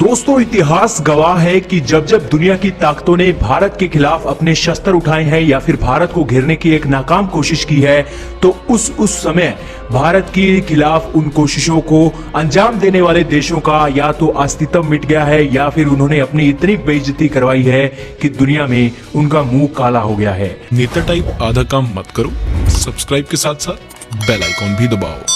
दोस्तों, इतिहास गवाह है कि जब जब दुनिया की ताकतों ने भारत के खिलाफ अपने शस्त्र उठाए हैं या फिर भारत को घेरने की एक नाकाम कोशिश की है, तो उस समय भारत के खिलाफ उन कोशिशों को अंजाम देने वाले देशों का या तो अस्तित्व मिट गया है या फिर उन्होंने अपनी इतनी बेइज्जती करवाई है कि दुनिया में उनका मुंह काला हो गया है। नेता टाइप आधा काम मत करो, सब्सक्राइब के साथ साथ बेल आइकॉन भी दबाओ।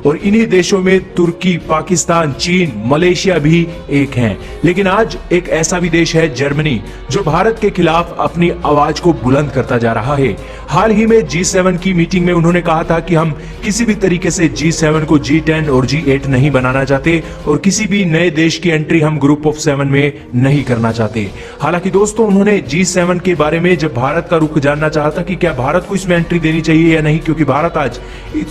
और इन्हीं देशों में तुर्की, पाकिस्तान, चीन, मलेशिया भी एक हैं। लेकिन आज एक ऐसा भी देश है जर्मनी, जो भारत के खिलाफ अपनी आवाज को बुलंद करता जा रहा है। हाल ही में G7 की मीटिंग में उन्होंने कहा था कि हम किसी भी तरीके से G7 को G10 और G8 नहीं बनाना चाहते और किसी भी नए देश की एंट्री हम ग्रुप ऑफ 7 में नहीं करना चाहते। हालांकि दोस्तों, उन्होंने G7 के बारे में जब भारत का रुख जानना चाहा था कि क्या भारत को इसमें एंट्री देनी चाहिए या नहीं, क्योंकि भारत आज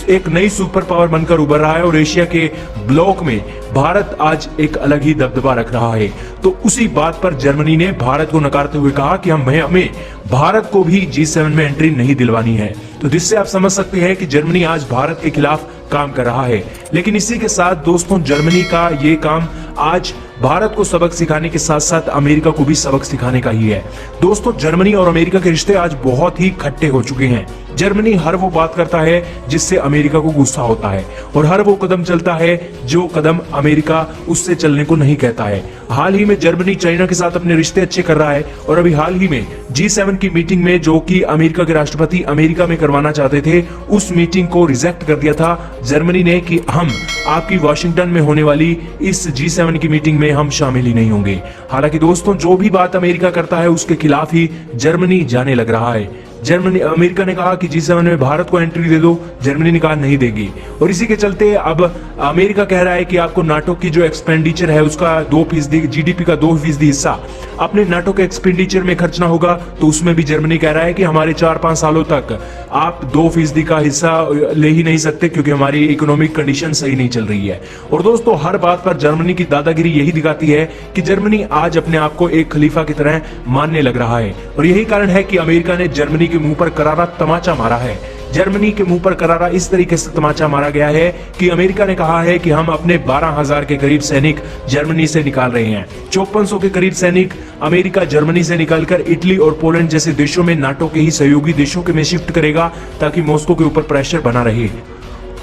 एक नई सुपर पावर बनकर उभर रहा है और एशिया के ब्लॉक में भारत आज एक अलग ही दबदबा रख रहा है। तो उसी बात पर जर्मनी ने भारत को नकारते हुए कहा कि हमें भारत को भी G7 में एंट्री नहीं दिलवानी है। तो जिससे आप समझ सकते हैं कि जर्मनी आज भारत के खिलाफ काम कर रहा है। लेकिन इसी के साथ दोस्तों, जर्मनी का ये काम आज भारत को सबक सिखाने के साथ साथ अमेरिका को भी सबक सिखाने का ही है। दोस्तों, जर्मनी और अमेरिका के रिश्ते आज बहुत ही खट्टे हो चुके हैं। जर्मनी हर वो बात करता है जिससे अमेरिका को गुस्सा होता है और हर वो कदम चलता है जो कदम अमेरिका उससे चलने को नहीं कहता है। हाल ही में जर्मनी चाइना के साथ अपने रिश्ते अच्छे कर रहा है और अभी हाल ही में G7 की मीटिंग में, जो कि अमेरिका के राष्ट्रपति अमेरिका में करवाना चाहते थे, उस मीटिंग को रिजेक्ट कर दिया था जर्मनी ने कि हम आपकी वाशिंगटन में होने वाली इस G7 की मीटिंग में हम शामिल ही नहीं होंगे। हालांकि दोस्तों, जो भी बात अमेरिका करता है उसके खिलाफ ही जर्मनी जाने लग रहा है। अमेरिका ने कहा कि G7 में भारत को एंट्री दे दो, जर्मनी ने कहा नहीं देगी। और इसी के चलते अब अमेरिका कह रहा है कि आपको नाटो की जो एक्सपेंडिचर है उसका 2% GDP का 2% हिस्सा अपने नाटो के एक्सपेंडिचर में खर्चना होगा। तो उसमें भी जर्मनी कह रहा है कि हमारे 4-5 सालों तक आप 2% का हिस्सा ले ही नहीं सकते, क्योंकि हमारी इकोनॉमिक कंडीशन सही नहीं चल रही है। और दोस्तों, हर बात पर जर्मनी की दादागिरी यही दिखाती है कि जर्मनी आज अपने आप को एक खलीफा की तरह मानने लग रहा है। और यही कारण है कि अमेरिका ने जर्मनी के मुंह पर करारा तमाचा मारा है। जर्मनी के मुंह पर करारा इस तरीके से तमाचा मारा गया है कि अमेरिका ने कहा है कि हम अपने 12,000 के करीब सैनिक जर्मनी से निकाल रहे हैं। 5400 के करीब सैनिक अमेरिका जर्मनी से निकालकर इटली और पोलैंड जैसे देशों में, नाटो के ही सहयोगी देशों के में शिफ्ट करेगा, ताकि मॉस्को के ऊपर प्रेशर बना रहे।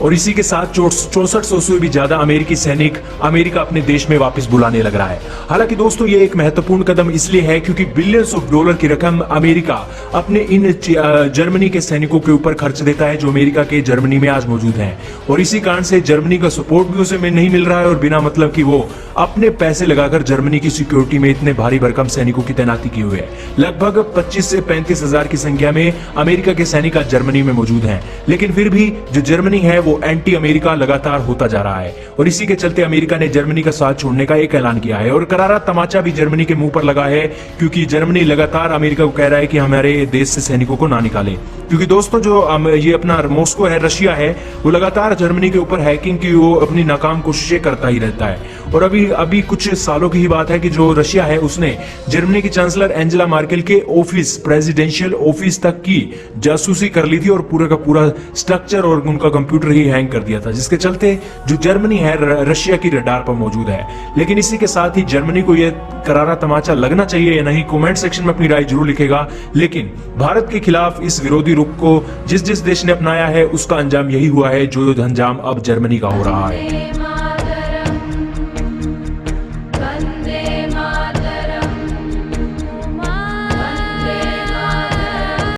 और इसी के साथ 6400 से भी ज्यादा अमेरिकी सैनिक अमेरिका अपने देश में वापस बुलाने लग रहा है। हालांकि दोस्तों, ये एक महत्वपूर्ण कदम इसलिए है क्योंकि बिलियंस ऑफ डॉलर की रकम अमेरिका अपने इन जर्मनी के सैनिकों के ऊपर खर्च देता है, जो अमेरिका के जर्मनी में आज मौजूद हैं। और इसी कारण से जर्मनी का सपोर्ट भी उसे नहीं मिल रहा है और बिना मतलब कि वो अपने पैसे लगाकर जर्मनी की सिक्योरिटी में इतने भारी भरकम सैनिकों की तैनाती की हुई है। लगभग 25 से 35 हजार की संख्या में अमेरिका के सैनिक आज जर्मनी में मौजूद हैं। लेकिन फिर भी जो जर्मनी है वो एंटी अमेरिका लगातार होता जा रहा है और इसी के चलते अमेरिका ने जर्मनी का साथ छोड़ने का एक ऐलान किया है। और करारा तमाचा भी जर्मनी के मुंह पर लगा है, क्योंकि जर्मनी लगातार अमेरिका को कह रहा है कि हमारे देश से सैनिकों को ना निकाले। क्योंकि दोस्तों, जो ये अपना मॉस्को है, रशिया है, वो लगातार जर्मनी के ऊपर हैकिंग की वो अपनी नाकाम कोशिशें करता ही रहता है। और अभी कुछ सालों की ही बात है कि जो रशिया है उसने जर्मनी की चांसलर एंजेला मार्केल के ऑफिस, प्रेसिडेंशियल ऑफिस तक की जासूसी कर ली थी और पूरा का पूरा स्ट्रक्चर और उनका कंप्यूटर ही हैंग कर दिया था, जिसके चलते जो जर्मनी है रशिया की रडार पर मौजूद है। लेकिन इसी के साथ ही जर्मनी को यह करारा तमाचा लगना चाहिए या नहीं, कमेंट सेक्शन में अपनी राय जरूर लिखेगा। लेकिन भारत के खिलाफ इस विरोधी रुख को जिस देश ने अपनाया है उसका अंजाम यही हुआ है जो अंजाम अब जर्मनी का हो रहा है।